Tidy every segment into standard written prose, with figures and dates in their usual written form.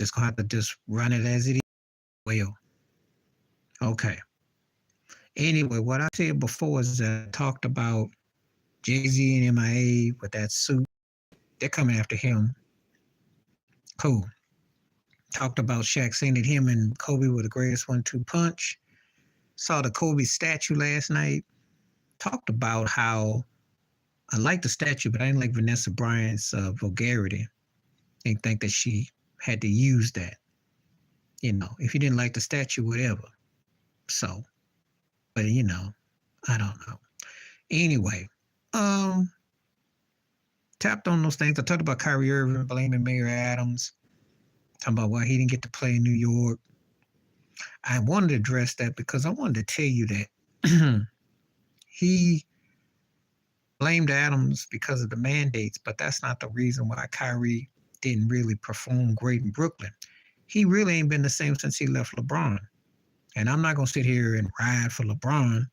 Just gonna have to just run it as it is. Well, okay. Anyway, what I said before is that I talked about Jay-Z and MIA with that suit. They're coming after him. Cool. Talked about Shaq saying that him and Kobe were the greatest 1-2 punch. Saw the Kobe statue last night. Talked about how I like the statue, but I didn't like Vanessa Bryant's vulgarity. I didn't think that she had to use that. You know, if you didn't like the statue, whatever. So, but you know, I don't know. Anyway, tapped on those things. I talked about Kyrie Irving blaming Mayor Adams, talking about why he didn't get to play in New York. I wanted to address that because I wanted to tell you that he blamed Adams because of the mandates, but that's not the reason why Kyrie didn't really perform great in Brooklyn. He really ain't been the same since he left LeBron. And I'm not going to sit here and ride for LeBron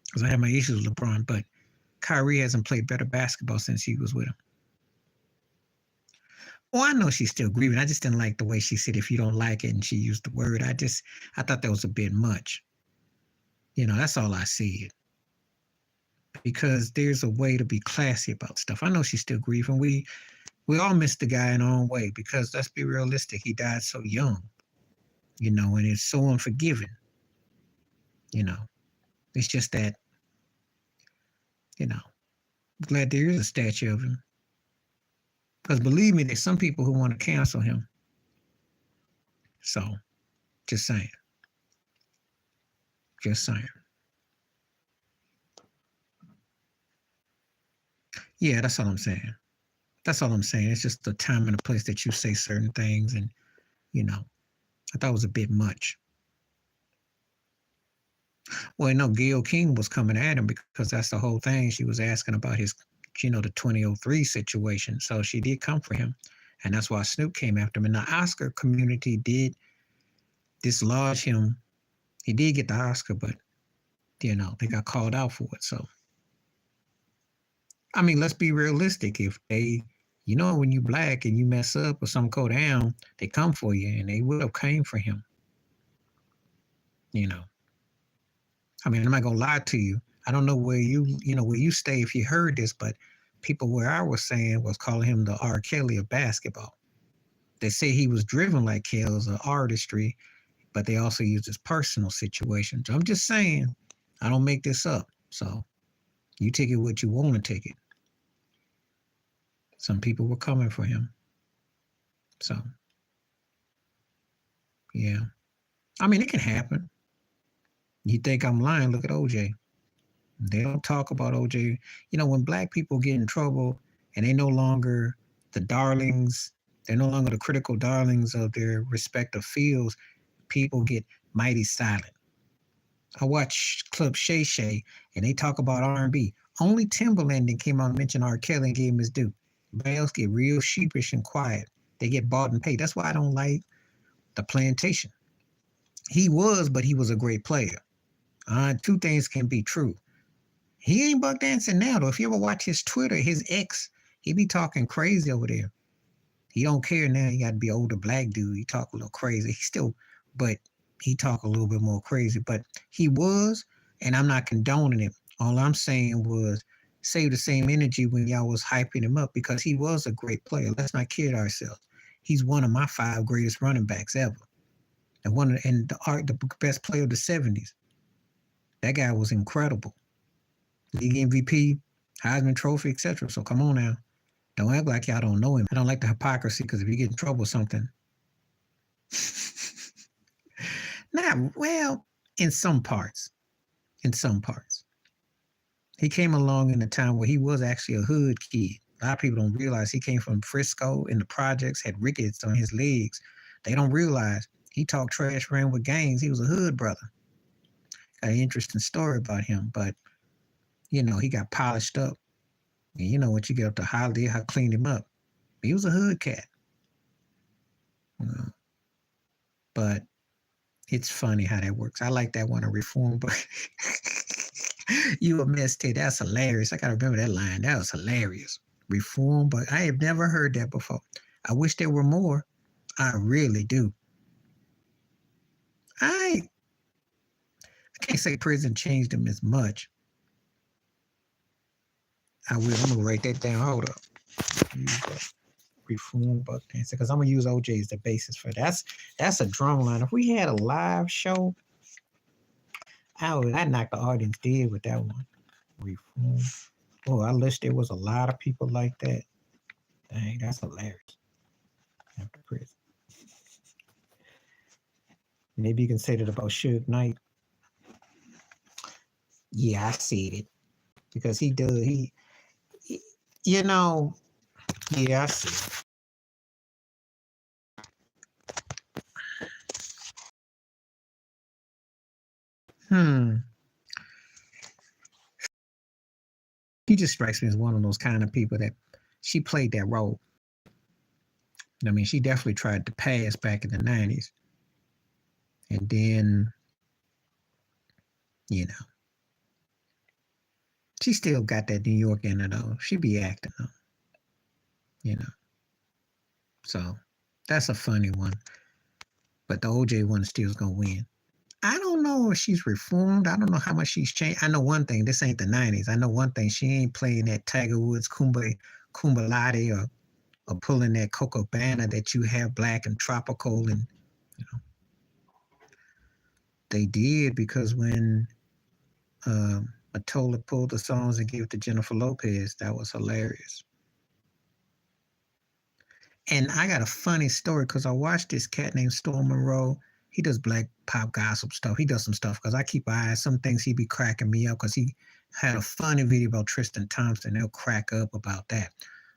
because I have my issues with LeBron, but Kyrie hasn't played better basketball since he was with him. Well, I know she's still grieving. I just didn't like the way she said, if you don't like it, and she used the word. I thought that was a bit much. You know, that's all I said. Because there's a way to be classy about stuff. I know she's still grieving. We all miss the guy in our own way because let's be realistic. He died so young, you know, and it's so unforgiving. You know, it's just that, you know, I'm glad there is a statue of him. Because believe me, there's some people who want to cancel him. So, just saying. Just saying. Yeah, that's all I'm saying. That's all I'm saying. It's just the time and the place that you say certain things. And, you know, I thought it was a bit much. Well, no, Gayle King was coming at him because that's the whole thing. She was asking about his, you know, the 2003 situation. So she did come for him. And that's why Snoop came after him. And the Oscar community did dislodge him. He did get the Oscar, but, you know, they got called out for it. So, I mean, let's be realistic. If they, you know, when you black and you mess up or something go down, they come for you, and they would have came for him. You know, I mean, I'm not gonna lie to you. I don't know where where you stay if you heard this, but people where I was saying was calling him the R. Kelly of basketball. They say he was driven like Kelly's artistry, but they also used his personal situation. So I'm just saying, I don't make this up. So you take it what you want to take it. Some people were coming for him. So, yeah. I mean, it can happen. You think I'm lying? Look at OJ. They don't talk about OJ. You know, when black people get in trouble and they no longer the darlings, they're no longer the critical darlings of their respective fields, people get mighty silent. I watch Club Shay Shay and they talk about R&B. Only Timberland came out and mentioned R. Kelly and gave him his due. Everybody else get real sheepish and quiet. They get bought and paid. That's why I don't like the Plantation. He was, but he was a great player. Two things can be true. He ain't buck dancing now, though. If you ever watch his Twitter, his ex, he be talking crazy over there. He don't care now. He got to be an older black dude. He talk a little crazy. He still, but he talk a little bit more crazy. But he was, and I'm not condoning it. All I'm saying was save the same energy when y'all was hyping him up because he was a great player. Let's not kid ourselves. He's one of my 5 greatest running backs ever. And the best player of the 70s. That guy was incredible. League MVP, Heisman Trophy, etc. So come on now. Don't act like y'all don't know him. I don't like the hypocrisy because if you get in trouble with something. Well, in some parts. In some parts. He came along in a time where he was actually a hood kid. A lot of people don't realize he came from Frisco in the projects, had rickets on his legs. They don't realize he talked trash, ran with gangs. He was a hood brother. Got an interesting story about him, but, you know, he got polished up. And you know what you get up to Holiday, how cleaned him up. He was a hood cat. You know? But it's funny how that works. I like that one, a reform, but you a mess, Ted. That's hilarious. I got to remember that line. That was hilarious. Reform, but I have never heard that before. I wish there were more. I really do. I can't say prison changed him as much. I will. I'm gonna write that down. Hold up. Reform buck dancer, because I'm gonna use OJ as the basis for that. That's a drum line. If we had a live show, I'd knock the audience dead with that one. Reform. Oh, I wish there was a lot of people like that. Dang, that's hilarious. After prison. Maybe you can say that about Suge Knight. Yeah, I see it. Because he does, you know, yeah, I see it. He just strikes me as one of those kind of people that she played that role. I mean, she definitely tried to pass back in the 90s. And then, you know, she still got that New York in her, though. She be acting, though. You know. So that's a funny one. But the OJ one still's going to win. I don't know if she's reformed. I don't know how much she's changed. I know one thing. This ain't the 90s. I know one thing. She ain't playing that Tiger Woods Kumbalati or pulling that Copacabana that you have black and tropical. And, you know, they did because when Matola pulled the songs and gave it to Jennifer Lopez, that was hilarious. And I got a funny story because I watched this cat named Storm Monroe. He does black pop gossip stuff. He does some stuff because I keep eyes. Some things he be cracking me up because he had a funny video about Tristan Thompson. They'll crack up about that.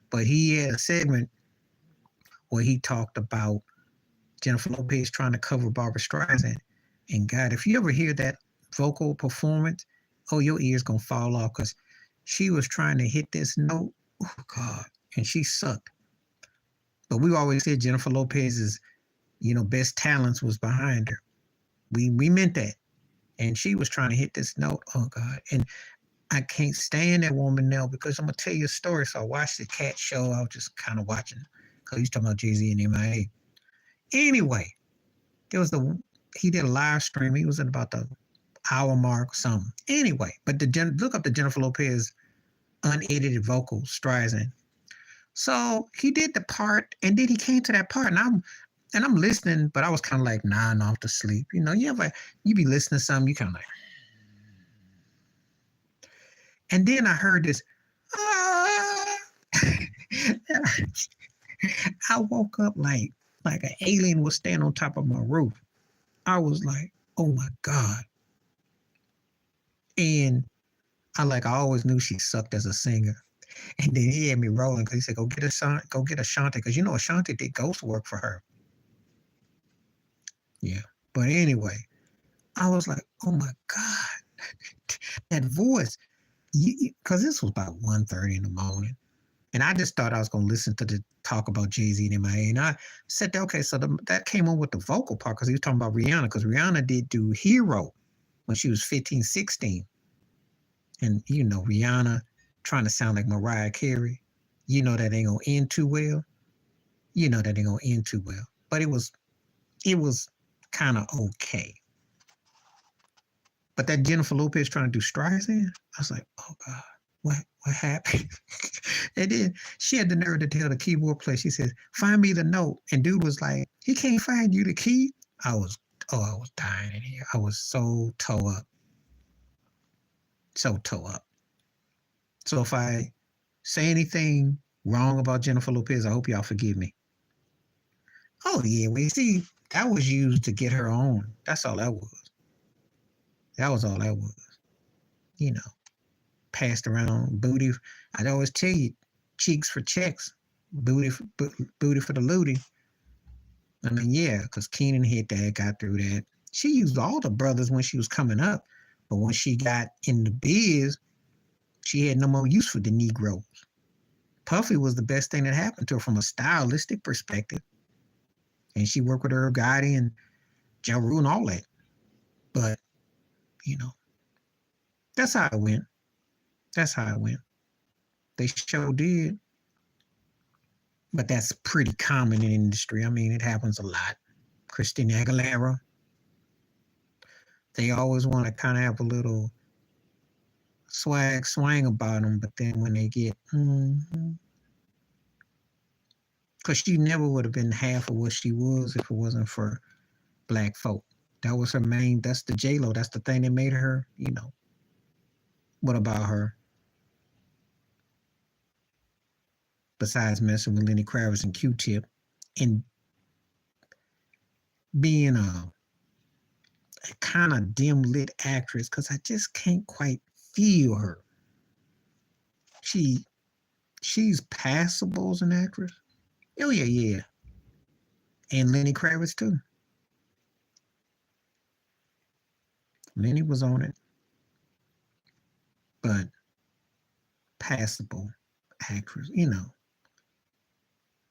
But he had a segment where he talked about Jennifer Lopez trying to cover Barbra Streisand. And God, if you ever hear that vocal performance, oh, your ears gonna fall off because she was trying to hit this note. Oh God, and she sucked. But we always said Jennifer Lopez's, best talents was behind her. We meant that. And she was trying to hit this note. Oh God. And I can't stand that woman now because I'm gonna tell you a story. So I watched the cat show. I was just kind of watching because he's talking about Jay-Z and MIA. Anyway, he did a live stream. He was at about the hour mark, something. Anyway, but look up the Jennifer Lopez unedited vocal Streisand. So he did the part, and then he came to that part, and I'm listening, but I was kind of like nodding off to sleep. You be listening to something, you kind of like, and then I heard this, I woke up like an alien was standing on top of my roof. I was like, oh my God. And I always knew she sucked as a singer. And then he had me rolling because he said, go get Ashanti, because Ashanti did ghost work for her. Yeah. But anyway, I was like, oh my God, that voice. Because this was about 1:30 in the morning. And I just thought I was going to listen to the talk about Jay-Z and MIA. And I said, okay, so that came on with the vocal part because he was talking about Rihanna, because Rihanna did do Hero when she was 15, 16. And, Rihanna trying to sound like Mariah Carey, that ain't going to end too well. That ain't going to end too well. But it was kind of okay. But that Jennifer Lopez trying to do Streisand, I was like, oh God, what happened? And then she had the nerve to tell the keyboard player, she said, find me the note. And dude was like, he can't find you the key. I was dying in here. I was so toe up. So toe up. So if I say anything wrong about Jennifer Lopez, I hope y'all forgive me. Oh yeah, we see that was used to get her on. That's all that was. That was all that was. Passed around booty. I'd always tell you, cheeks for checks, booty for the looty. I mean, yeah, because Keenan hit that, got through that. She used all the brothers when she was coming up, but when she got in the biz, she had no more use for the Negroes. Puffy was the best thing that happened to her from a stylistic perspective. And she worked with Irv Gotti and Ja Rule and all that. But, that's how it went. That's how it went. They sure did. but that's pretty common in industry. I mean, it happens a lot. Christina Aguilera, they always want to kind of have a little swang about them, but then when they get, because she never would have been half of what she was if it wasn't for black folk. That was her main, that's the J-Lo, that's the thing that made her, you know. What about her? Besides messing with Lenny Kravitz and Q-Tip and being a kind of dim lit actress, because I just can't quite feel her. She's passable as an actress. Oh yeah. And Lenny Kravitz too. Lenny was on it, but passable actress, you know.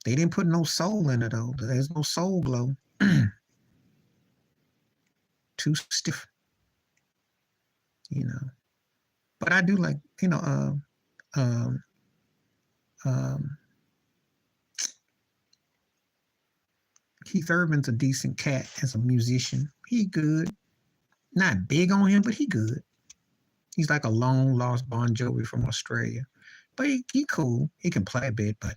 They didn't put no soul in it though. There's no soul glow. Too stiff, you know. But I do like, you know, um, Keith Urban's a decent cat as a musician. He good. Not big on him, but he good. He's like a long lost Bon Jovi from Australia. But he cool. He can play a bit, but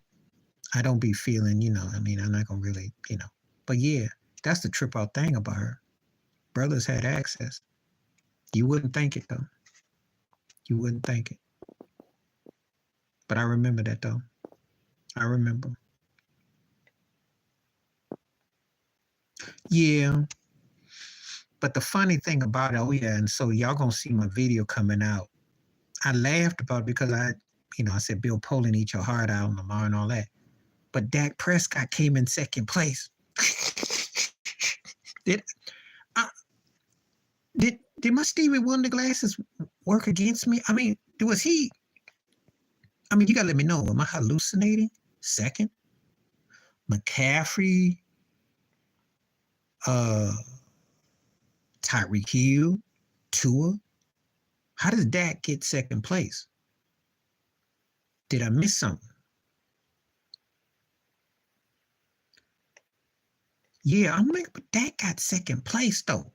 I don't be feeling, you know, I mean, I'm not going to really, you know. But yeah, that's the trip out thing about her. Brothers had access. You wouldn't think it, though. You wouldn't think it. But I remember that, though. I remember. Yeah. But the funny thing about it, oh yeah, and so y'all gonna see my video coming out. I laughed about it because I said Bill Poland eat your heart out, Lamar and all that. But Dak Prescott came in second place. Did my Stevie Wonder glasses work against me? I mean, was he? I mean, you gotta let me know. Am I hallucinating? Second, McCaffrey, Tyreek Hill, Tua. How does Dak get second place? Did I miss something? Yeah, I'm like, but Dak got second place though.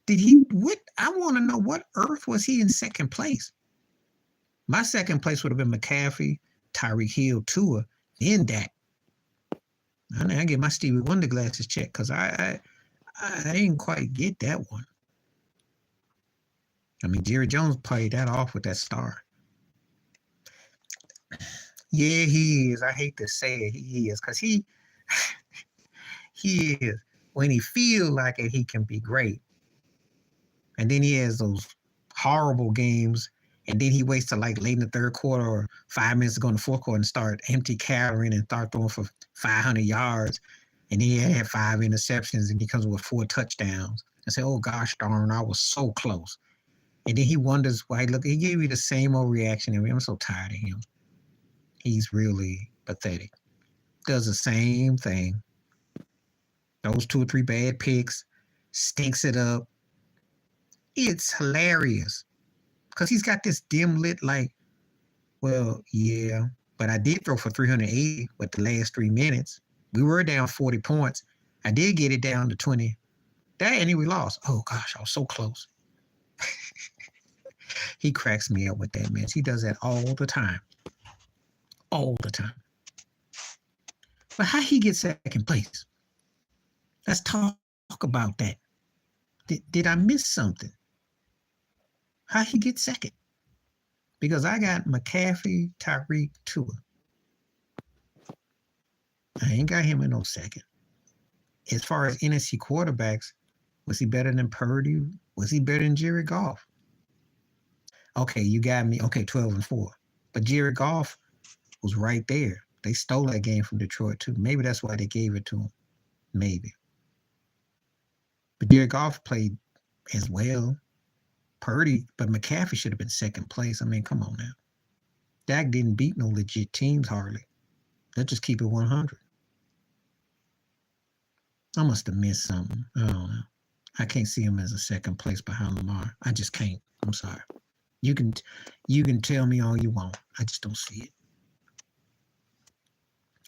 Did he? What? I want to know what earth was he in second place? My second place would have been McCaffrey, Tyreek Hill, Tua, then Dak. I get my Stevie Wonder glasses checked because I didn't quite get that one. I mean, Jerry Jones played that off with that star. Yeah, he is. I hate to say it, he is, because he is. When he feels like it, he can be great. And then he has those horrible games, and then he waits till like late in the third quarter or 5 minutes to go in the fourth quarter and start empty carrying and start throwing for 500 yards. And then he had 5 interceptions and he comes with 4 touchdowns. I say, oh gosh darn, I was so close. And then he wonders why. Look, he gave me the same old reaction. I'm so tired of him. He's really pathetic. Does the same thing. Those 2 or 3 bad picks, stinks it up. It's hilarious because he's got this dim lit, like, well, yeah, but I did throw for 380 with the last 3 minutes. We were down 40 points. I did get it down to 20. That and we lost. Oh gosh, I was so close. He cracks me up with that mess. He does that all the time. All the time. But how he get second place? Let's talk about that. Did I miss something? How he get second? Because I got McCaffrey, Tyreek, Tua. I ain't got him in no second. As far as NFC quarterbacks, was he better than Purdy? Was he better than Jared Goff? Okay, you got me. Okay, 12-4. But Jared Goff was right there. They stole that game from Detroit too. Maybe that's why they gave it to him. Maybe. But Jared Goff played as well. Purdy, but McCaffrey should have been second place. I mean, come on now. Dak didn't beat no legit teams hardly. Let's just keep it 100. I must have missed something. I don't know. I can't see him as a second place behind Lamar. I just can't. I'm sorry. You can tell me all you want. I just don't see it.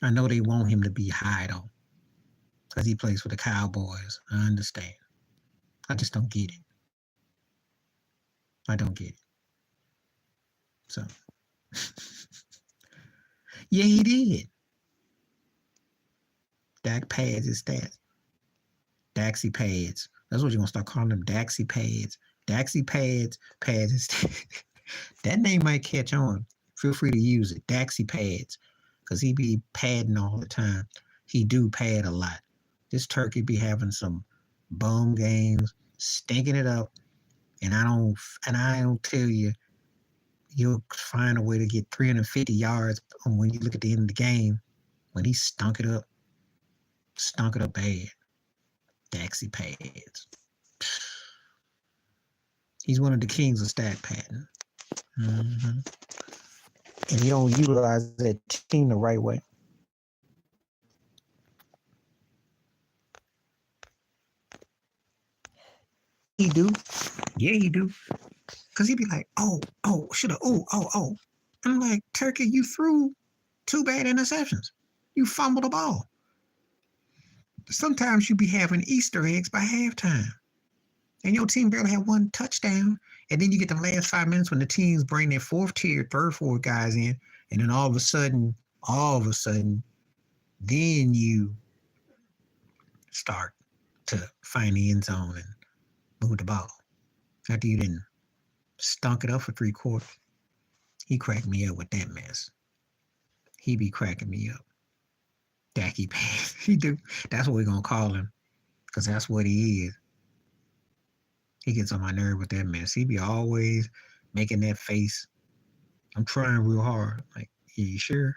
I know they want him to be high, though, because he plays for the Cowboys. I understand. I just don't get it. I don't get it. So, yeah, he did. Dak pads his stats. Daxy pads. That's what you're going to start calling them, Daxy pads. Daxy pads, pads his stats. That name might catch on. Feel free to use it. Daxy pads. Because he be padding all the time. He do pad a lot. This turkey be having some bum games, stinking it up. And I don't tell you, you'll find a way to get 350 yards when you look at the end of the game. When he stunk it up bad. Daxy pads. He's one of the kings of stat padding. Mm-hmm. And he don't utilize that team the right way. He do. Yeah, he do. Because he'd be like, shoulda, oh. I'm like, Turkey, you threw 2 bad interceptions. You fumbled the ball. Sometimes you be having Easter eggs by halftime. And your team barely had 1 touchdown. And then you get the last 5 minutes when the teams bring their fourth, fourth guys in. And then all of a sudden, then you start to find the end zone and move the ball. After you didn't stunk it up for 3 quarters. He cracked me up with that mess. He be cracking me up. Dacky pass. He do. That's what we're going to call him. Because that's what he is. He gets on my nerve with that mess. He be always making that face. I'm trying real hard. Like, you sure?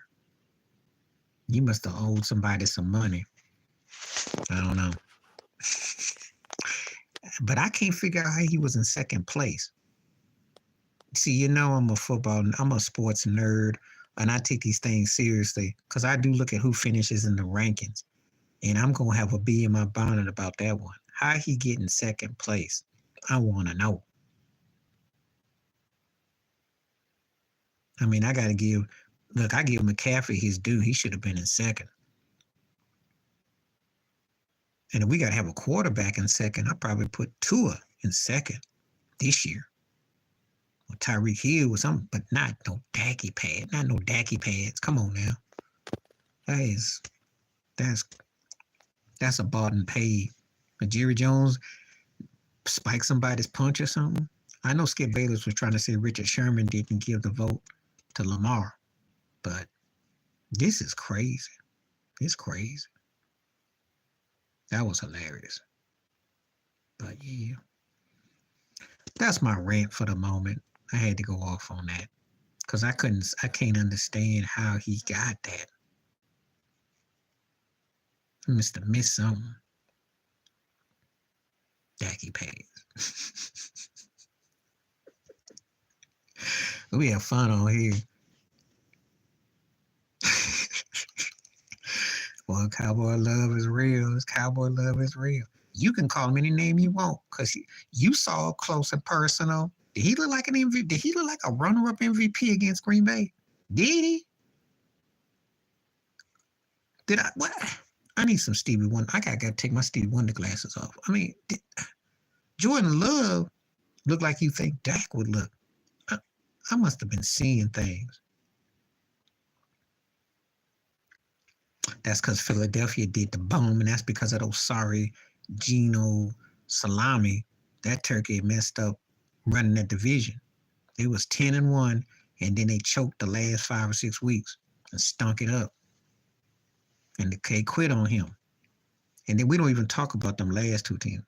You must have owed somebody some money. I don't know. But I can't figure out how he was in second place. See, you know I'm a sports nerd, and I take these things seriously because I do look at who finishes in the rankings. And I'm going to have a bee in my bonnet about that one. How he get in second place? I want to know. I mean, I give McCaffrey his due. He should have been in second. And if we got to have a quarterback in second, I'd probably put Tua in second this year. Or Tyreek Hill or something, but not no Dacky pad. Not no Dacky pads. Come on now. That's a bought and paid. But Jerry Jones spike somebody's punch or something. I know Skip Bayless was trying to say Richard Sherman didn't give the vote to Lamar, but this is crazy. It's crazy. That was hilarious. But yeah, that's my rant for the moment. I had to go off on that because I can't understand how he got that. He must have missed something. Dacky pads. We have fun on here. Well, cowboy love is real. Cowboy love is real. You can call him any name you want because you saw up close and personal. Did he look like an MVP? Did he look like a runner-up MVP against Green Bay? Did he? Did I? What? I need some Stevie Wonder. I gotta take my Stevie Wonder glasses off. I mean, Jordan Love looked like you think Dak would look. I must have been seeing things. That's because Philadelphia did the boom, and that's because of those sorry Geno Salami. That turkey messed up running that division. It was 10-1, and then they choked the last 5 or 6 weeks and stunk it up. And they quit on him. And then we don't even talk about them last 2 teams.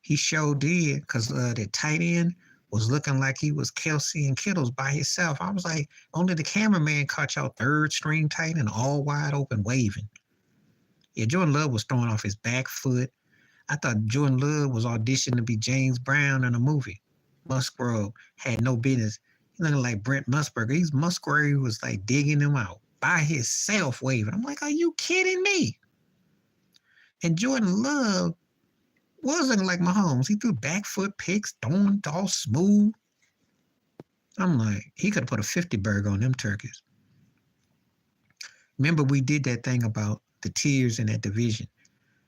He sure did, because the tight end was looking like he was Kelsey and Kittles by himself. I was like, only the cameraman caught y'all third string tight and all wide open waving. Yeah, Jordan Love was throwing off his back foot. I thought Jordan Love was auditioning to be James Brown in a movie. Musgrove had no business. He looking like Brent Musburger. Musgrove was like digging him out by himself waving. I'm like, are you kidding me? And Jordan Love wasn't like Mahomes. He threw back foot picks, throwing all smooth. I'm like, he could have put a 50 burger on them turkeys. Remember, we did that thing about the tiers in that division.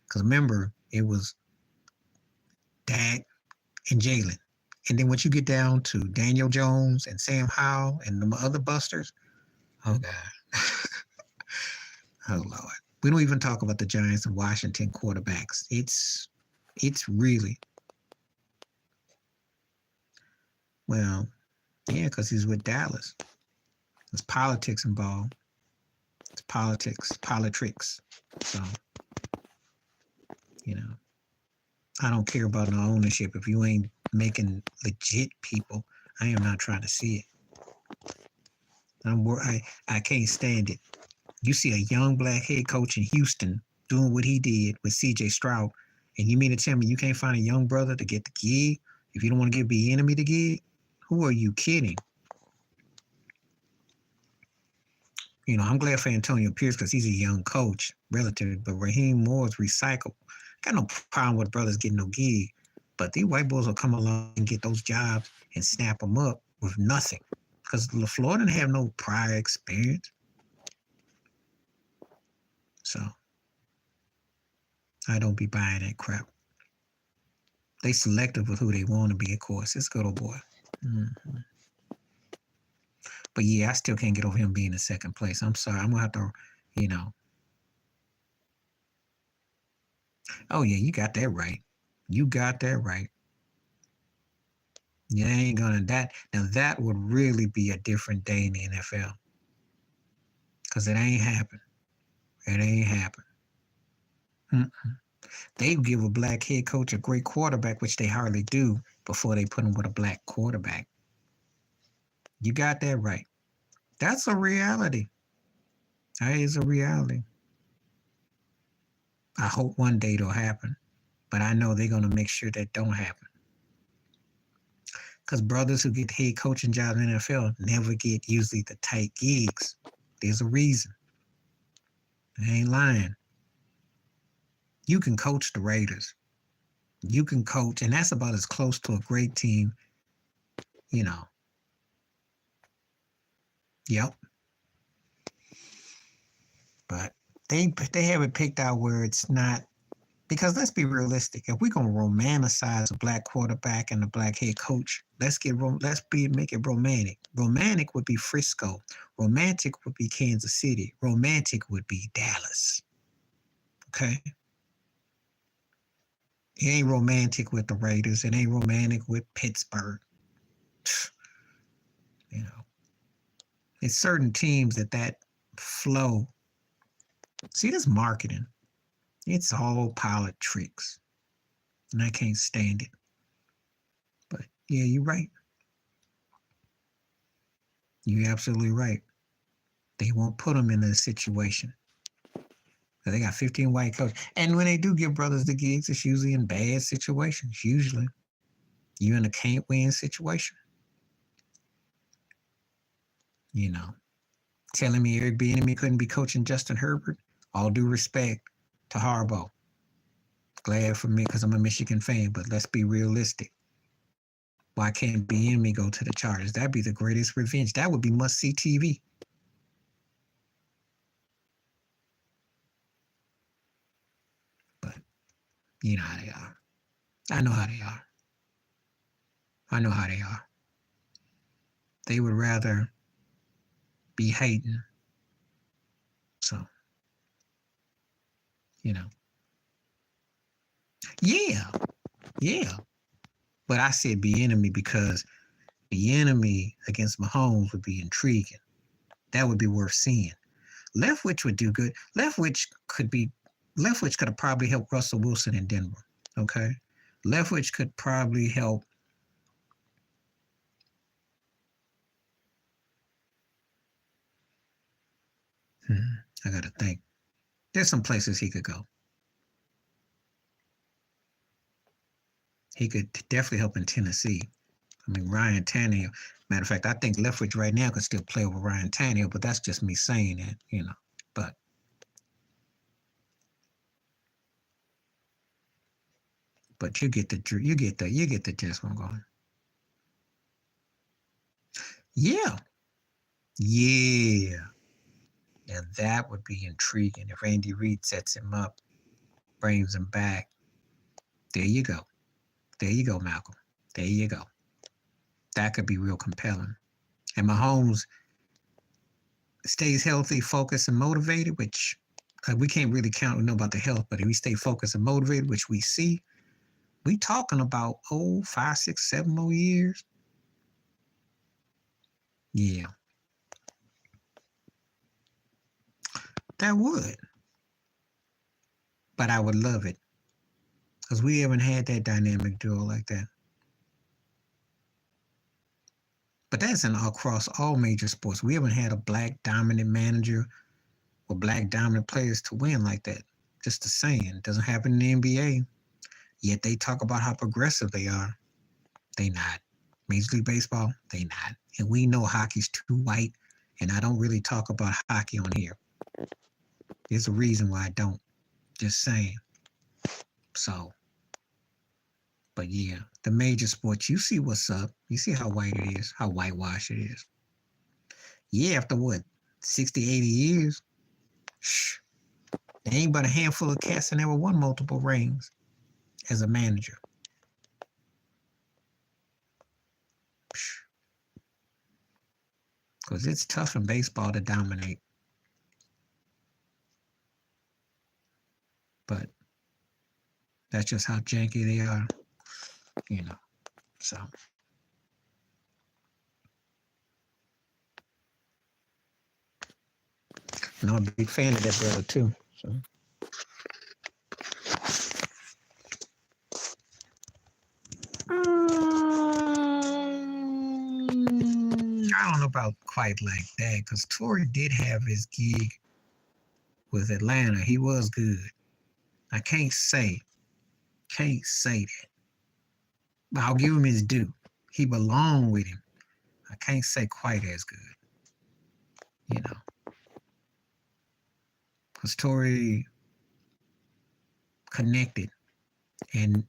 Because remember, it was Dak and Jalen. And then once you get down to Daniel Jones and Sam Howell and the other busters, oh God. Oh Lord. We don't even talk about the Giants and Washington quarterbacks. It's really, well, yeah, because he's with Dallas. There's politics involved. It's politics. So, you know, I don't care about no ownership. If you ain't making legit people, I am not trying to see it. I can't stand it. You see a young black head coach in Houston doing what he did with CJ Stroud, and you mean to tell me you can't find a young brother to get the gig if you don't want to give Bieniemy the gig? Who are you kidding? You know, I'm glad for Antonio Pierce because he's a young coach, relative, but Raheem Moore's recycled. Got no problem with brothers getting no gig, but these white boys will come along and get those jobs and snap them up with nothing because LaFleur didn't have no prior experience. So I don't be buying that crap. They selective with who they want to be, of course. It's good old boy. Mm-hmm. But yeah, I still can't get over him being in second place. I'm sorry. I'm going to have to, you know. Oh, yeah, you got that right. You got that right. You ain't going to that. Now, that would really be a different day in the NFL. Because it ain't happened. It ain't happened. Mm-mm. They give a black head coach a great quarterback, which they hardly do, before they put him with a black quarterback. You got that right. That's a reality. That is a reality. I hope one day it'll happen, but I know they're going to make sure that don't happen. Because brothers who get head coaching jobs in the NFL never get usually the tight gigs. There's a reason. I ain't lying. You can coach the Raiders. You can coach, and that's about as close to a great team, you know. Yep. But they haven't picked out where it's not, because let's be realistic. If we're gonna romanticize a black quarterback and a black head coach, make it romantic. Romantic would be Frisco. Romantic would be Kansas City. Romantic would be Dallas. Okay. It ain't romantic with the Raiders. It ain't romantic with Pittsburgh. You know, it's certain teams that flow. See, this marketing. It's all pilot tricks. And I can't stand it. But yeah, you're right. You're absolutely right. They won't put them in a situation. They got 15 white coaches. And when they do give brothers the gigs, it's usually in bad situations. Usually. You're in a can't win situation. You know. Telling me Eric Bieniemy couldn't be coaching Justin Herbert. All due respect to Harbaugh. Glad for me because I'm a Michigan fan, but let's be realistic. Why can't Bieniemy go to the Chargers? That'd be the greatest revenge. That would be must-see TV. But you know how they are. I know how they are. I know how they are. They would rather be hating. So, you know. Yeah. But I said Bieniemy because Bieniemy against Mahomes would be intriguing. That would be worth seeing. Leftwich would do good. Leftwich could have probably helped Russell Wilson in Denver. Okay. Leftwich could probably help. I got to think. There's some places he could go. He could definitely help in Tennessee. I mean, Ryan Tannehill. Matter of fact, I think Leftwich right now could still play over Ryan Tannehill, but that's just me saying that, you know. But you get the gist where I'm going. Yeah. Now that would be intriguing if Andy Reid sets him up, brings him back. There you go. There you go, Malcolm. There you go. That could be real compelling. And Mahomes stays healthy, focused, and motivated, which we can't really count. We know about the health, but if we stay focused and motivated, which we see, we talking about 5, 6, 7 more years. Yeah, that would. But I would love it because we haven't had that dynamic duo like that. But that's across all major sports. We haven't had a black dominant manager or black dominant players to win like that. Just the saying. It doesn't happen in the NBA. Yet they talk about how progressive they are. They not. Major League Baseball, they not. And we know hockey's too white, and I don't really talk about hockey on here. There's a reason why I don't. Just saying. So, but yeah, the major sports, you see what's up. You see how white it is, how whitewashed it is. Yeah, after what, 60, 80 years? Shh. There ain't but a handful of cats that never won multiple rings as a manager. Because it's tough in baseball to dominate. But that's just how janky they are, so. And I'm a big fan of that brother too. So. I don't know about quite like that because Torrey did have his gig with Atlanta. He was good. I can't say that. But I'll give him his due. He belonged with him. I can't say quite as good. Because Torrey connected. And,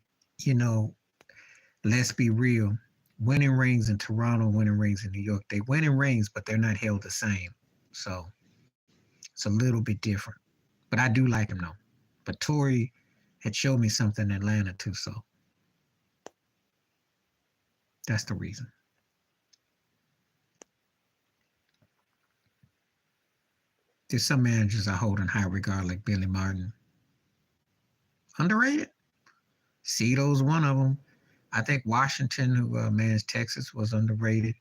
let's be real. Winning rings in Toronto, winning rings in New York. They winning rings, but they're not held the same. So it's a little bit different. But I do like him though. But Torrey had showed me something in Atlanta too, so that's the reason. There's some managers I hold in high regard, like Billy Martin. Underrated? Cito's one of them. I think Washington, who managed Texas, was underrated.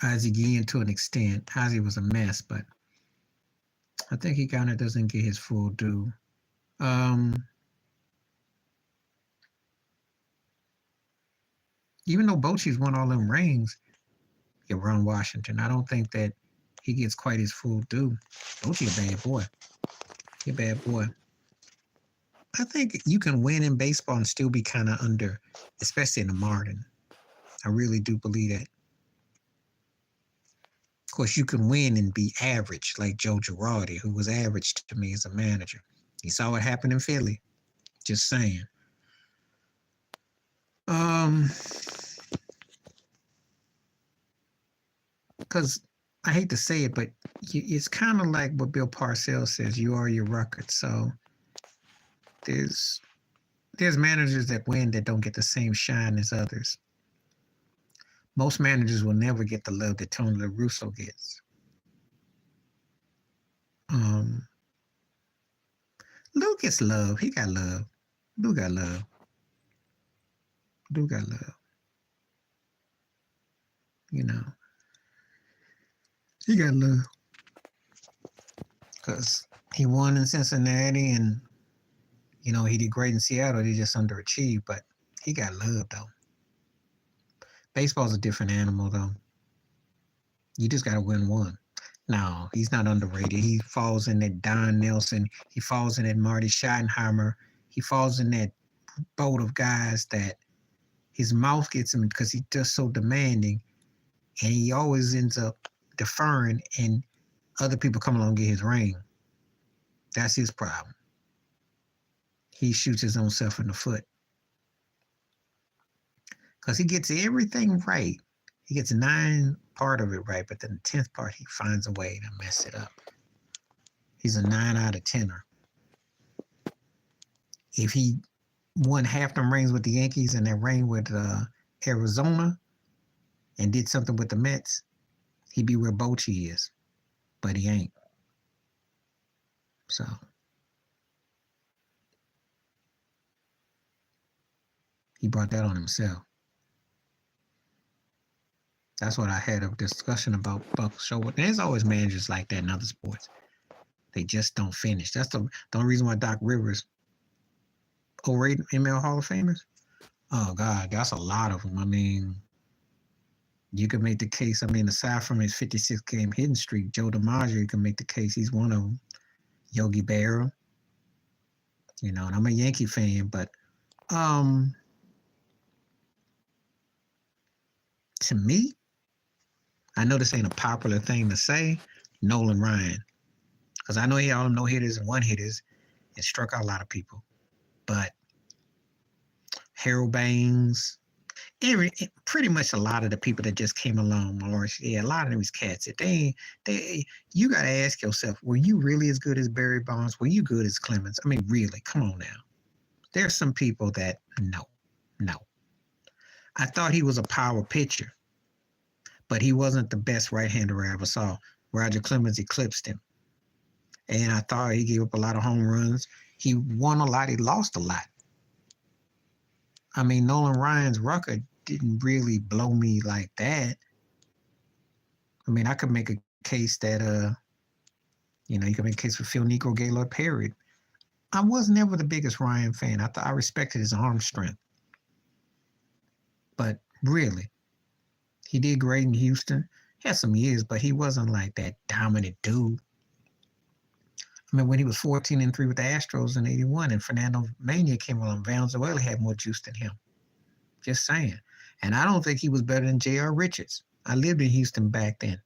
Ozzie Guillen to an extent. Ozzie was a mess, but I think he kind of doesn't get his full due. Even though Bochy's won all them rings, Ron Washington, I don't think that he gets quite his full due. Bochy a bad boy. He a bad boy. I think you can win in baseball and still be kind of under, especially in the Martin. I really do believe that. Of course, you can win and be average, like Joe Girardi, who was average to me as a manager. You saw what happened in Philly. Just saying. Because I hate to say it, but it's kind of like what Bill Parcells says, you are your record. So there's managers that win that don't get the same shine as others. Most managers will never get the love that Tony La Russa gets. Lou gets love. He got love. Lou got love. Lou got love. He got love. Because he won in Cincinnati and, he did great in Seattle. He just underachieved, but he got love, though. Baseball's a different animal, though. You just got to win one. No, he's not underrated. He falls in that Don Nelson. He falls in that Marty Schottenheimer. He falls in that boat of guys that his mouth gets him because he's just so demanding. And he always ends up deferring and other people come along and get his ring. That's his problem. he shoots his own self in the foot. Because he gets everything right. He gets 9 part of it right, but then the 10th part, he finds a way to mess it up. He's a 9 out of 10er. If he won half them rings with the Yankees and that ring with Arizona and did something with the Mets, he'd be where Bochy is. But he ain't. So he brought that on himself. That's what I had a discussion about Buck Show. There's always managers like that in other sports. They just don't finish. That's the only reason why Doc Rivers overrated ML Hall of Famers. Oh God, that's a lot of them. I mean, you could make the case. I mean, aside from his 56 game hitting streak, Joe DiMaggio, you can make the case he's one of them. Yogi Berra, and I'm a Yankee fan, but to me, I know this ain't a popular thing to say, Nolan Ryan, because I know he had all them no hitters and one hitters and struck out a lot of people, but Harold Baines, pretty much a lot of the people that just came along, a lot of these cats, you got to ask yourself, were you really as good as Barry Bonds? Were you good as Clemens? I mean, really, come on now. There's some people that, no. I thought he was a power pitcher, but he wasn't the best right-hander I ever saw. Roger Clemens eclipsed him. And I thought he gave up a lot of home runs. He won a lot. He lost a lot. I mean, Nolan Ryan's record didn't really blow me like that. I mean, I could make a case that, you could make a case for Phil Negro, Gaylord Perry. I was never the biggest Ryan fan. I respected his arm strength. But really, he did great in Houston. He had some years, but he wasn't like that dominant dude. I mean, when he was 14-3 with the Astros in 81 and Fernando Mania came along, Valenzuela had more juice than him. Just saying. And I don't think he was better than J.R. Richards. I lived in Houston back then.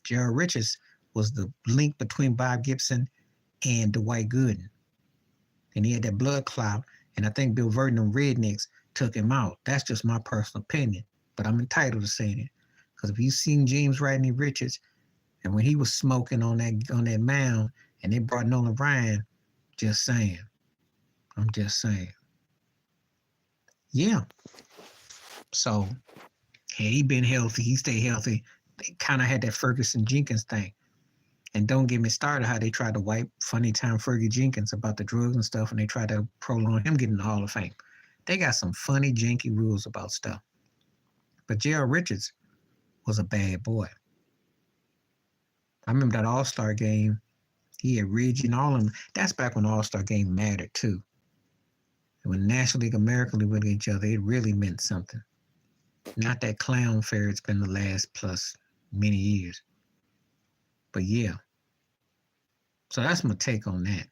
J.R. Richards was the link between Bob Gibson and Dwight Gooden. And he had that blood clot, and I think Bill Verdon and Rednecks took him out. That's just my personal opinion, but I'm entitled to saying it. Because if you've seen James Rodney Richards, and when he was smoking on that mound, and they brought Nolan Ryan, just saying. I'm just saying. Yeah. So, had he been healthy, he stayed healthy. They kind of had that Ferguson Jenkins thing. And don't get me started how they tried to wipe Funny Time Fergie Jenkins about the drugs and stuff, and they tried to prolong him getting the Hall of Fame. They got some funny, janky rules about stuff. But J.R. Richards was a bad boy. I remember that All-Star game. He had Reggie and all of them. That's back when the All-Star game mattered, too. And when National League, American League went against each other, it really meant something. Not that clown fair it's been the last plus many years. But yeah. So that's my take on that.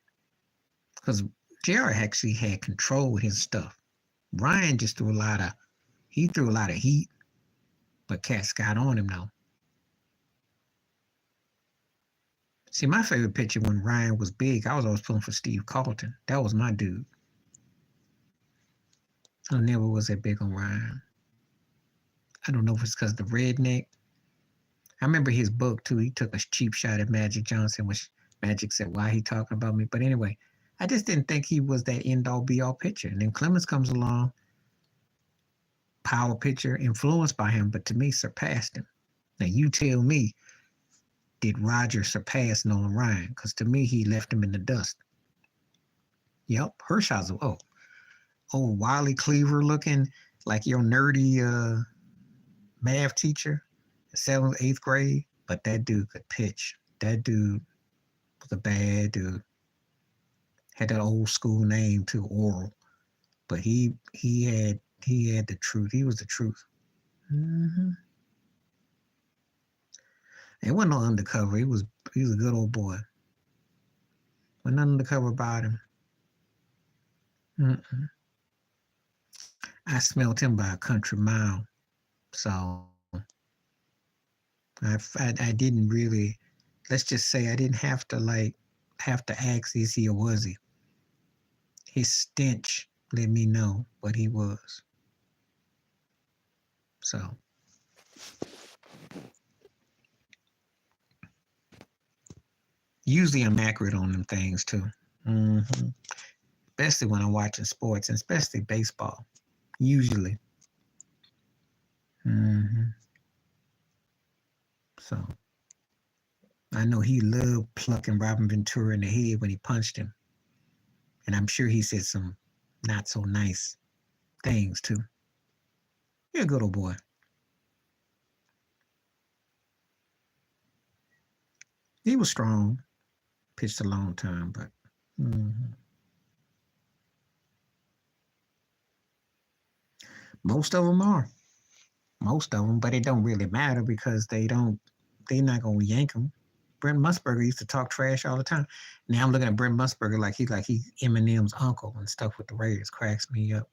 Because JR actually had control with his stuff. Ryan just threw a lot of heat, but cats got on him now. See, my favorite pitcher when Ryan was big, I was always pulling for Steve Carlton. That was my dude. I never was that big on Ryan. I don't know if it's because of the redneck. I remember his book, too. He took a cheap shot at Magic Johnson, which Magic said, why he talking about me? But anyway, I just didn't think he was that end-all, be-all pitcher. And then Clemens comes along, power pitcher, influenced by him, but to me, surpassed him. Now, you tell me, did Roger surpass Nolan Ryan? Because to me, he left him in the dust. Yep, Hershauser. Oh, Wiley Cleaver looking like your nerdy math teacher, 7th, 8th grade. But that dude could pitch. That dude was a bad dude. Had that old school name too, Oral. But he had the truth. He was the truth. Mm-hmm. It wasn't no undercover. He was a good old boy. Wasn't nothing undercover about him. Mm-mm. I smelled him by a country mile. So I didn't really, let's just say I didn't have to ask, is he or was he? His stench let me know what he was. So usually I'm accurate on them things too. Mm-hmm. Especially when I'm watching sports, and especially baseball. Usually. Mm-hmm. So I know he loved plucking Robin Ventura in the head when he punched him. And I'm sure he said some not so nice things too. You're a good old boy. He was strong. Pitched a long time, but most of them are. Most of them, but it don't really matter because they're not gonna yank them. Brent Musburger used to talk trash all the time. Now I'm looking at Brent Musburger like he's Eminem's uncle and stuff with the Raiders. Cracks me up.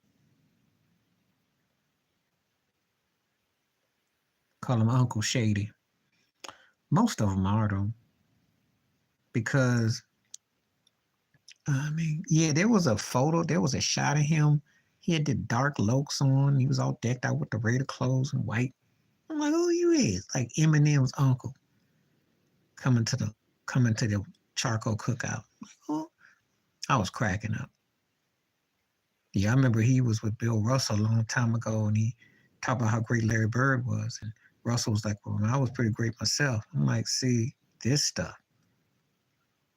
Call him Uncle Shady. Most of them are though, because I mean, yeah, there was a photo, there was a shot of him. He had the dark lokes on. He was all decked out with the Raider clothes and white. I'm like, who you is? Like Eminem's uncle coming to the charcoal cookout. Like, oh, I was cracking up. Yeah, I remember he was with Bill Russell a long time ago, and he talked about how great Larry Bird was, and Russell was like, "Well, I was pretty great myself." I'm like, "See this stuff,"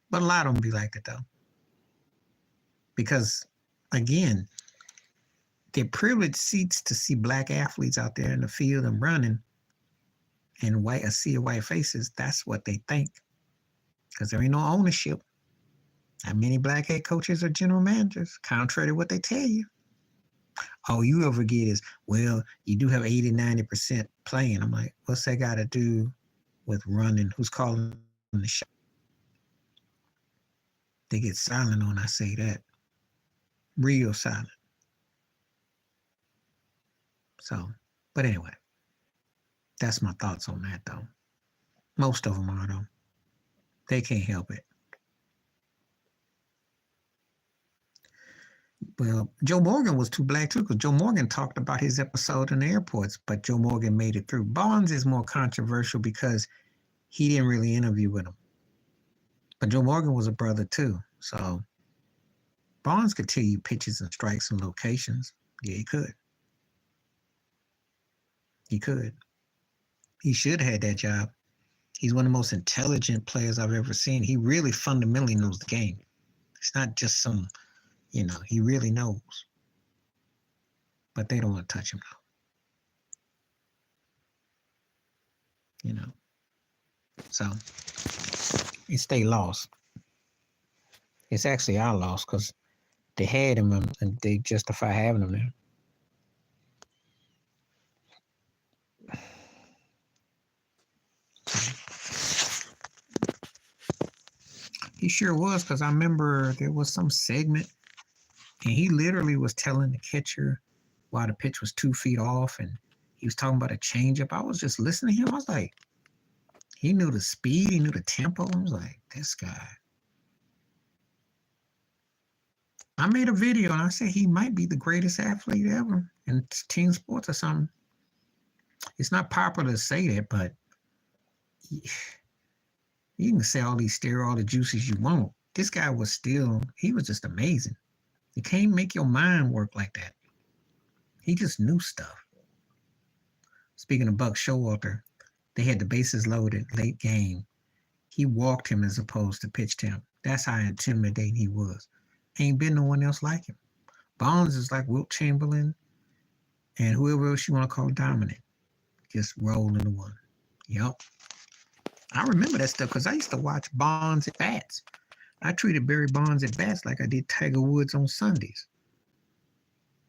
but a lot of them be like that though, because again, they're privileged seats to see black athletes out there in the field and running, and a sea of white faces. That's what they think, because there ain't no ownership. Not many black head coaches or general managers, contrary to what they tell you. All you ever get is, well, you do have 80, 90% playing. I'm like, what's that got to do with running? Who's calling the shot? They get silent when I say that. Real silent. So, but anyway, that's my thoughts on that though. Most of them are though. They can't help it. Well, Joe Morgan was too black too, because Joe Morgan talked about his episode in the airports, but Joe Morgan made it through. Bonds is more controversial because he didn't really interview with him. But Joe Morgan was a brother too. So Bonds could tell you pitches and strikes and locations. Yeah, he could. He could. He should have had that job. He's one of the most intelligent players I've ever seen. He really fundamentally knows the game. It's not just some, he really knows. But they don't want to touch him now. So it's their loss. It's actually our loss because they had him and they justify having him there. He sure was, because I remember there was some segment and he literally was telling the catcher why the pitch was 2 feet off, and he was talking about a changeup. I was just listening to him. I was like, he knew the speed, he knew the tempo. I was like, this guy. I made a video and I said he might be the greatest athlete ever in team sports or something. It's not popular to say that, but you can say all these steroid juices you want. This guy he was just amazing. You can't make your mind work like that. He just knew stuff. Speaking of Buck Showalter, they had the bases loaded late game. He walked him as opposed to pitched him. That's how intimidating he was. Ain't been no one else like him. Bonds is like Wilt Chamberlain and whoever else you want to call dominant. Just roll into one. Yep. I remember that stuff because I used to watch Bonds at bats. I treated Barry Bonds at bats like I did Tiger Woods on Sundays.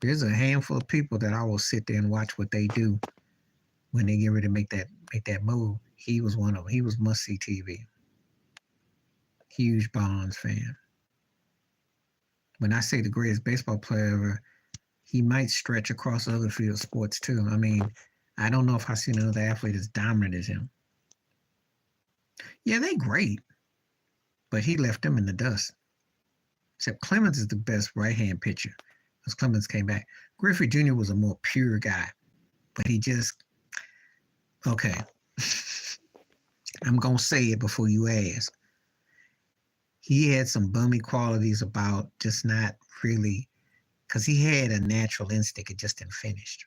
There's a handful of people that I will sit there and watch what they do when they get ready to make that move. He was one of them. He was must-see TV. Huge Bonds fan. When I say the greatest baseball player ever, he might stretch across other field sports too. I mean, I don't know if I've seen another athlete as dominant as him. Yeah, they great, but he left them in the dust. Except Clemens is the best right-hand pitcher because Clemens came back. Griffey Jr. was a more pure guy, but he just okay. I'm gonna say it before you ask. He had some bummy qualities about just not really, because he had a natural instinct. It just didn't finish.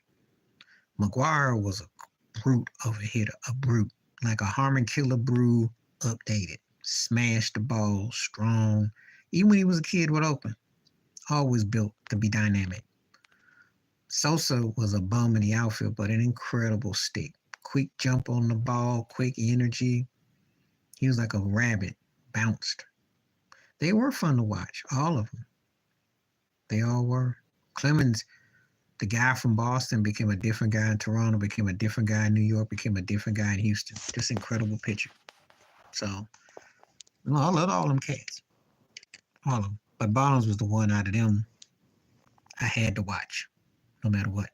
McGuire was a brute of a hitter, a brute, like a Harmon Killer Brew updated. Smashed the ball, strong. Even when he was a kid with Oakland, always built to be dynamic. Sosa was a bum in the outfield, but an incredible stick. Quick jump on the ball, quick energy. He was like a rabbit, bounced. They were fun to watch, all of them. They all were. Clemens, the guy from Boston, became a different guy in Toronto, became a different guy in New York, became a different guy in Houston. Just incredible pitcher. So, I love all them cats. All of them. But Barnes was the one out of them I had to watch, no matter what.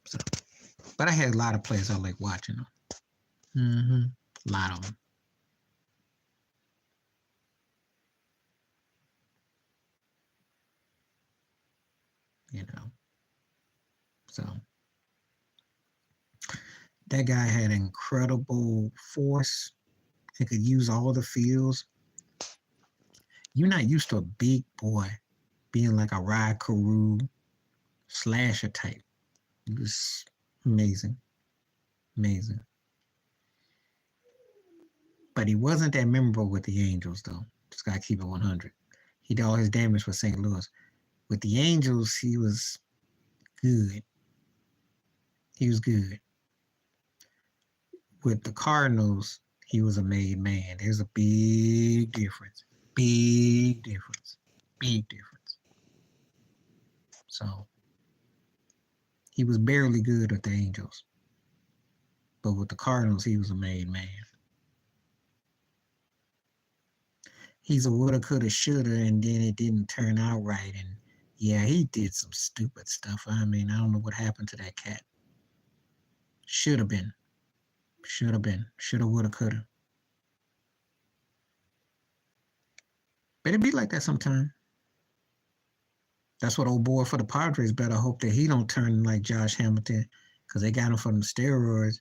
So, but I had a lot of players I like watching them. A lot of them. So that guy had incredible force. He could use all the fields. You're not used to a big boy being like a Rod Carew slasher type. It was amazing. Amazing. But he wasn't that memorable with the Angels, though. Just got to keep it 100. He did all his damage with St. Louis. With the Angels, he was good. He was good. With the Cardinals, he was a made man. There's a big difference. Big difference. Big difference. So he was barely good with the Angels. But with the Cardinals, he was a made man. He's a woulda, coulda, shoulda, and then it didn't turn out right. And yeah, he did some stupid stuff. I mean, I don't know what happened to that cat. Should have been. Should have been. Shoulda, woulda, coulda. But it'd be like that sometime. That's what old boy for the Padres better hope that he don't turn like Josh Hamilton, because they got him for them steroids.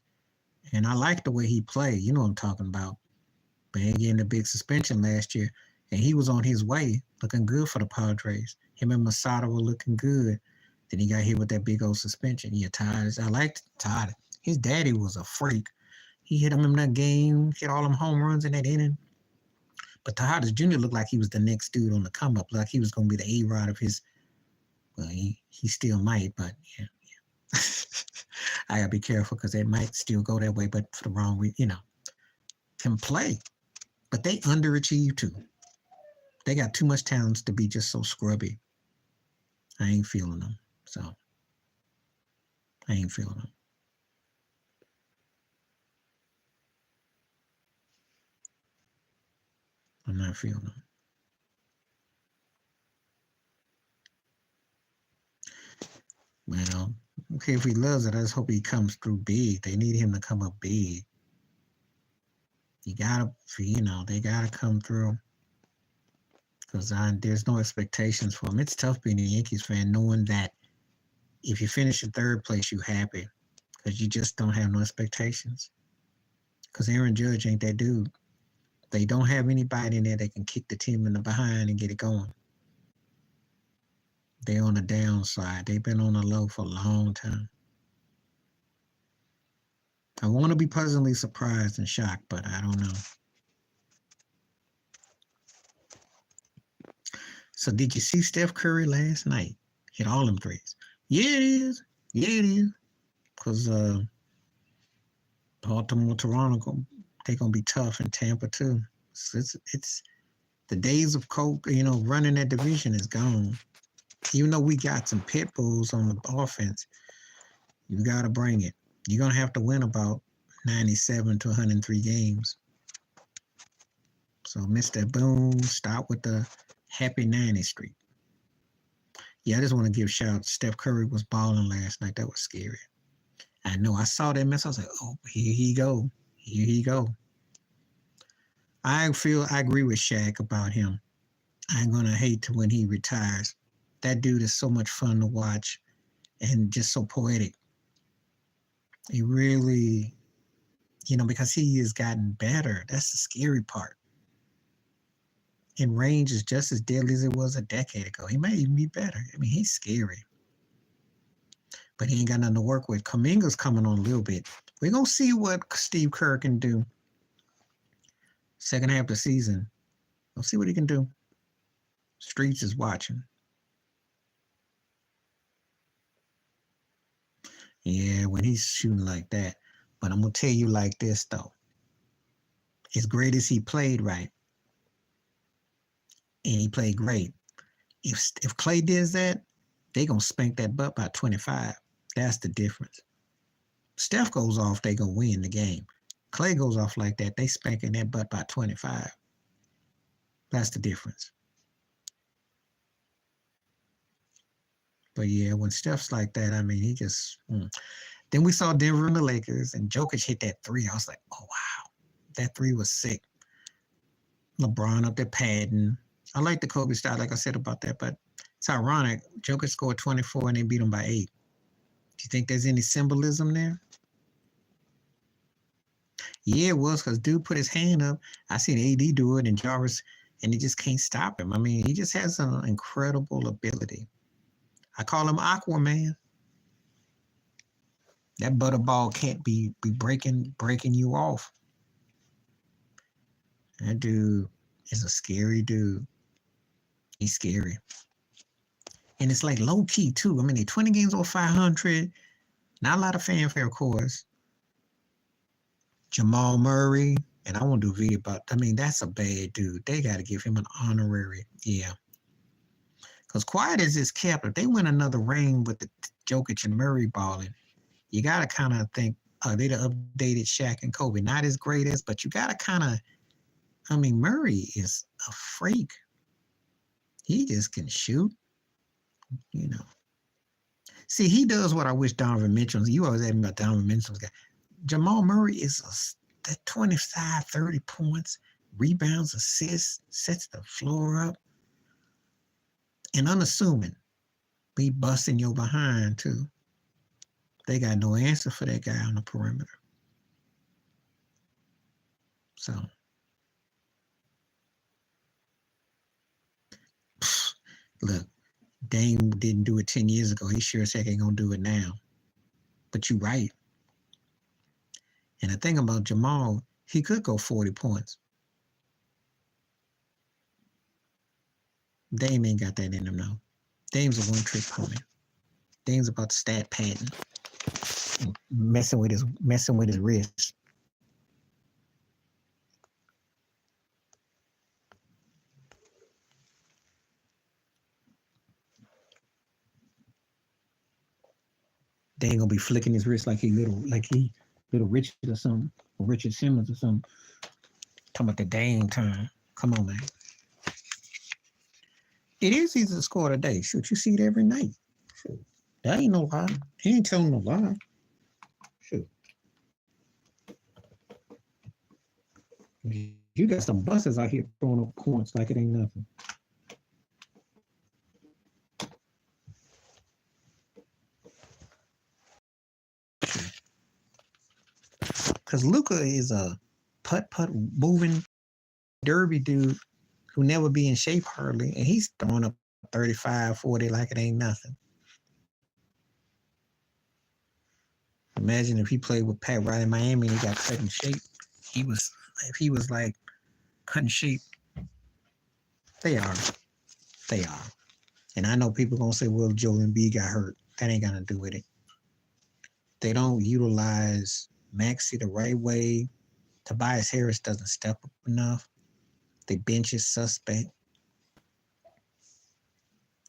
And I like the way he played. You know what I'm talking about. But he getting a big suspension last year. And he was on his way, looking good for the Padres. Him and Masada were looking good. Then he got hit with that big old suspension. Yeah, Todd. I liked Todd. His daddy was a freak. He hit him in that game, hit all them home runs in that inning. But Tejada Jr. looked like he was the next dude on the come up, like he was going to be the A-Rod of his. Well, he still might, but yeah. I got to be careful because it might still go that way, but for the wrong reason, can play. But they underachieve too. They got too much talent to be just so scrubby. I ain't feeling them. So, I ain't feeling them. I'm not feeling them. Well, okay, if he loves it, I just hope he comes through big. They need him to come up big. You gotta, they gotta come through. Because there's no expectations for him. It's tough being a Yankees fan, knowing that if you finish in third place, you're happy. Because you just don't have no expectations. Because Aaron Judge ain't that dude. They don't have anybody in there that can kick the team in the behind and get it going. They're on the downside. They've been on the low for a long time. I want to be pleasantly surprised and shocked, but I don't know. So did you see Steph Curry last night? Hit all them threes. Yeah, it is. Yeah, it is. Because Baltimore, Toronto, they're going to be tough in Tampa, too. So it's the days of Coke, running that division is gone. Even though we got some pit bulls on the offense, you got to bring it. You're going to have to win about 97 to 103 games. So, Mr. Boom, start with the happy 90 streak. Yeah, I just want to give shout out. Steph Curry was balling last night. That was scary. I know. I saw that mess. I was like, oh, here he go. Here he go. I agree with Shaq about him. I ain't gonna hate to when he retires. That dude is so much fun to watch and just so poetic. He really, because he has gotten better. That's the scary part. And range is just as deadly as it was a decade ago. He may even be better. I mean, he's scary. But he ain't got nothing to work with. Kuminga's coming on a little bit. We're going to see what Steve Kerr can do. Second half of the season. We'll see what he can do. Streets is watching. Yeah, when he's shooting like that. But I'm going to tell you like this, though. As great as he played, right? And he played great. If Clay does that, they going to spank that butt by 25. That's the difference. Steph goes off, they going to win the game. Clay goes off like that, they spanking that butt by 25. That's the difference. But yeah, when Steph's like that, I mean, he just... Then we saw Denver and the Lakers, and Jokic hit that three. I was like, oh, wow. That three was sick. LeBron up there padding. I like the Kobe style, like I said about that, but it's ironic. Jokic scored 24 and they beat him by 8. Do you think there's any symbolism there? Yeah, it was, because dude put his hand up. I seen AD do it and Jarvis, and he just can't stop him. I mean, he just has an incredible ability. I call him Aquaman. That butterball can't be breaking you off. That dude is a scary dude. He's scary. And it's like low key too. I mean, they 20 games over 500. Not a lot of fanfare, of course. Jamal Murray, and I won't do a video about, I mean, that's a bad dude. They got to give him an honorary. Yeah. Because quiet as it's kept, if they win another ring with the Jokic and Murray balling, you got to kind of think, they the updated Shaq and Kobe. Not as great as, but you got to kind of, I mean, Murray is a freak. He just can shoot, See, he does what I wish Donovan Mitchell, you always ask me about Donovan Mitchell's guy. Jamal Murray is that 25, 30 points, rebounds, assists, sets the floor up. And unassuming, be busting your behind too. They got no answer for that guy on the perimeter. So, look, Dame didn't do it 10 years ago. He sure as heck ain't gonna do it now. But you're right. And the thing about Jamal, he could go 40 points. Dame ain't got that in him now. Dame's a one-trick pony. Dame's about to stat padding and messing with his wrist. They ain't gonna be flicking his wrist like he little Richard or something, or Richard Simmons or something. Talking about the Dame time. Come on, man. It is easy to score today. Shoot, you see it every night. Shoot. That ain't no lie. He ain't telling no lie. Shoot. You got some busters out here throwing up points like it ain't nothing. Because Luka is a putt-putt moving derby dude who never be in shape hardly, and he's throwing up 35, 40 like it ain't nothing. Imagine if he played with Pat Riley in Miami and he got cut in shape. If he was like cut in shape. They are. And I know people gonna say, well, Joel Embiid got hurt. That ain't gonna do with it. They don't utilize Maxey the right way. Tobias Harris doesn't step up enough. They bench is suspect.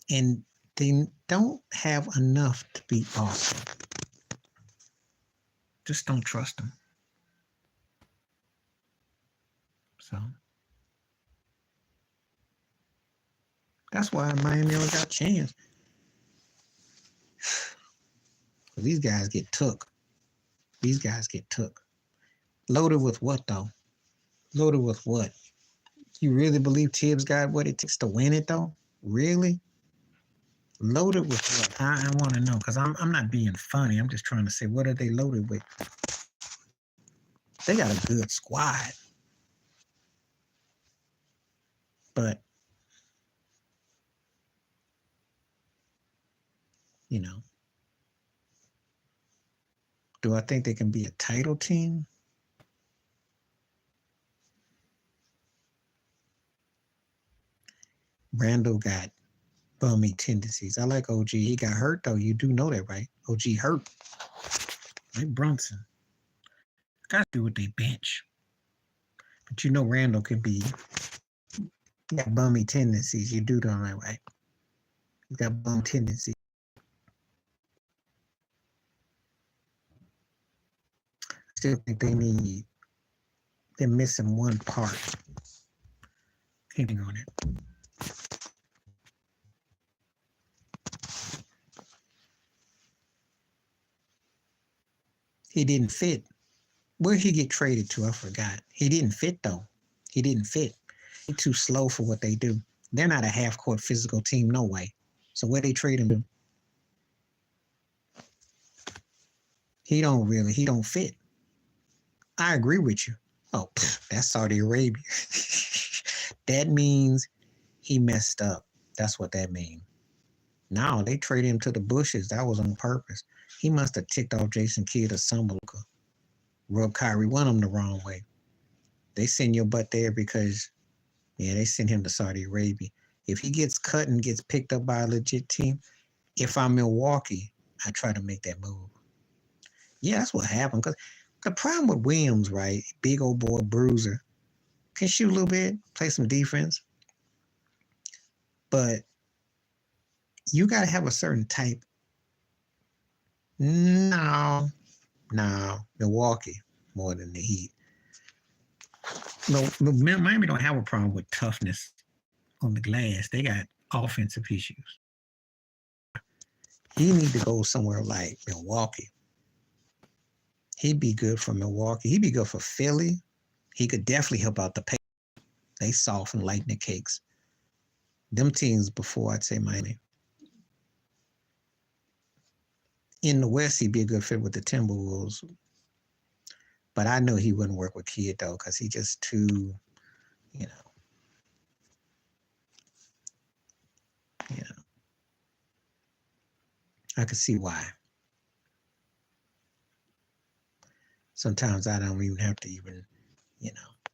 And they don't have enough to beat Boston. Just don't trust them. So that's why Miami never got a chance. These guys get took. Loaded with what, though? Loaded with what? You really believe Tibbs got what it takes to win it, though? Really? Loaded with what? I want to know, because I'm not being funny. I'm just trying to say, what are they loaded with? They got a good squad. But, you know, do I think they can be a title team? Randall got bummy tendencies. I like OG. He got hurt, though. You do know that, right? OG hurt. Like Brunson. Got to do with they bench. But you know Randall could be, he got bummy tendencies. You do know that, right? He's got bum tendencies. Still think they're missing one part. Hitting on it. He didn't fit. Where'd he get traded to? I forgot. He didn't fit, though. He didn't fit. He's too slow for what they do. They're not a half-court physical team, no way. So where they trade him to? He don't fit. I agree with you. Oh, that's Saudi Arabia. That means he messed up. That's what that means. No, they traded him to the bushes. That was on purpose. He must have ticked off Jason Kidd or somebody. Rub Kyrie, one of them the wrong way. They send your butt there because, yeah, they send him to Saudi Arabia. If he gets cut and gets picked up by a legit team, if I'm Milwaukee, I try to make that move. Yeah, that's what happened. Because the problem with Williams, right, big old boy, bruiser, can shoot a little bit, play some defense, but you got to have a certain type. No, Milwaukee more than the Heat. No, Miami don't have a problem with toughness on the glass. They got offensive issues. He need to go somewhere like Milwaukee. He'd be good for Milwaukee. He'd be good for Philly. He could definitely help out the pace. They soft and lightning cakes. Them teams before, I'd say Miami. In the West, he'd be a good fit with the Timberwolves. But I know he wouldn't work with Kidd, though, because he just too, you know. I could see why. Sometimes I don't even have to even, you know.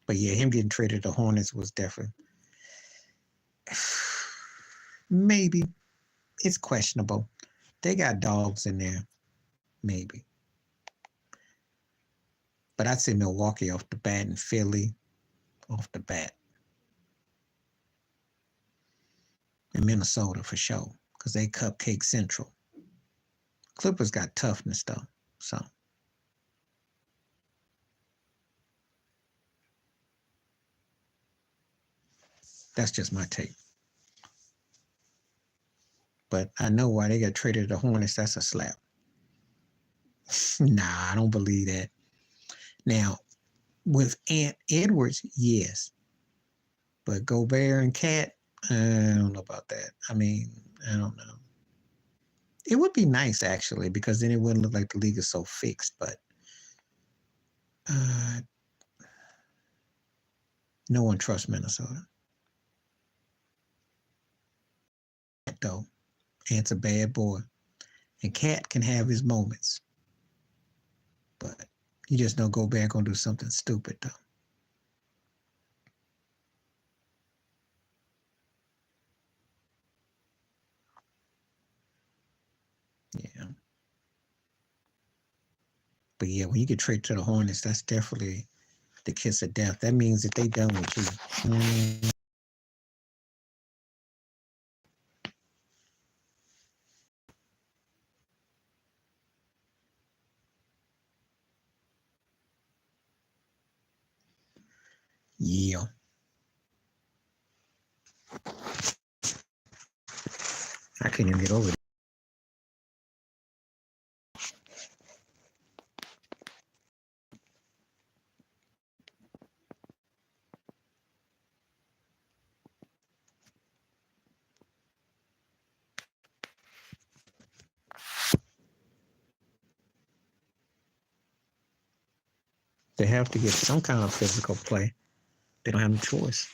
But yeah, him getting traded to Hornets was definitely, maybe. It's questionable. They got dogs in there, maybe. But I'd say Milwaukee off the bat and Philly off the bat. And Minnesota for sure, because they cupcake central. Clippers got toughness, though, so. That's just my take. But I know why they got traded to the Hornets. That's a slap. Nah, I don't believe that. Now, with Ant Edwards, yes. But Gobert and Cat, I don't know about that. I mean, I don't know. It would be nice, actually, because then it wouldn't look like the league is so fixed. But no one trusts Minnesota. Though, Ant's a bad boy. And Cat can have his moments. But you just don't go back and do something stupid, though. Yeah. But yeah, when you get traded to the Hornets, that's definitely the kiss of death. That means that they done with you. Yeah. I can't even get over it. They have to get some kind of physical play. They don't have no choice.